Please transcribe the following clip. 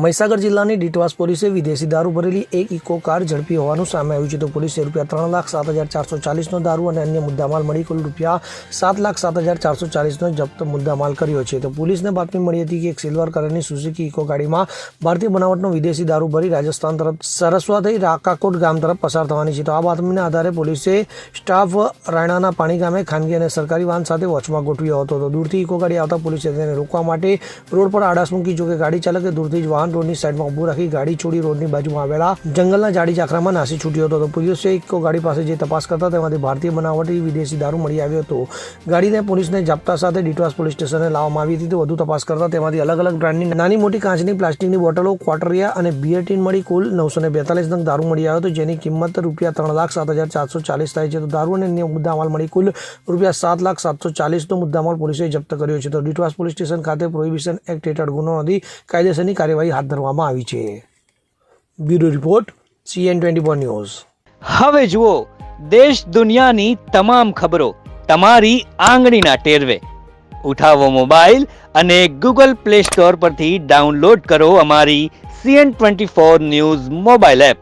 મહીસાગર જિલ્લાની ડીટવાસ પોલીસે વિદેશી દારૂ ભરેલી એક ઇકો કાર ઝડપી હોવાનું સામે આવ્યું છે. તો પોલીસે ₹3,07,440નો દારૂ અને અન્ય મુદ્દામાલ મળી કુલ ₹7,07,440નો જપ્ત મુદ્દામાલ કર્યો છે. તો પોલીસને બાતમી મળી હતી કે એક સિલ્વર કલરની સુઝુકી ઇકો ગાડીમાં ભારતીય બનાવટનો વિદેશી દારૂ ભરી રાજસ્થાન તરફ સરસ્વા થઈ રાકાકોટ ગામ તરફ પસાર થવાની છે. તો આ બાતમીના આધારે પોલીસે સ્ટાફ રાયણાના પાણી ગામે ખાનગી અને સરકારી વાહન સાથે વોચમાં ગોઠવ્યો હતો. તો દૂરથી ઇકો ગાડી આવતા પોલીસે તેને રોકવા માટે રોડ પર આડાસ મૂકી, જોકે ગાડી ચાલકે દૂરથી જ રોડની સાઈડમાં ઊભું રાખી ગાડી છોડી રોડની બાજુમાં આવેલા જંગલના ઝાડી ઝાખરામાં નાસી છૂટ્યો હતો. તો પોલીસે ઇકો ગાડી પાસે જે તપાસ કરતા તેમાંથી ભારતીય બનાવટી વિદેશી દારૂ મળી આવ્યો હતો. ગાડીને પોલીસને જાપ્તા સાથે ડીટવાસ પોલીસ સ્ટેશને લાવવામાં આવી હતી. તો વધુ તપાસ કરતા તેમાંથી અલગ અલગ બ્રાન્ડની નાની મોટી કાચની પ્લાસ્ટિકની બોટલો, ક્વાટરિયા અને બિયર ટીન મળી કુલ 942 નંગ દારૂ મળી આવ્યો હતો, જેની કિંમત ₹3,07,440 થાય છે. તો દારૂ અને અન્ય મુદ્દામાલ મળી કુલ ₹7,07,440નો મુદ્દામાલ પોલીસે જપ્ત કર્યો છે. તો ડીટવાસ પોલીસ સ્ટેશન ખાતે પ્રોહિબિશન એક્ટ હેઠળ ગુનો નોંધી કાયદેસરની કાર્યવાહી હાથ ધરવામાં આવી છે. Bureau report, CN24 news. હવે જુઓ દેશ દુનિયાની તમામ ખબરો તમારી આંગળીના ટેરવે. ઉઠાવો મોબાઈલ અને ગૂગલ પ્લે સ્ટોર પરથી ડાઉનલોડ કરો અમારી CN24 ન્યૂઝ મોબાઈલ એપ.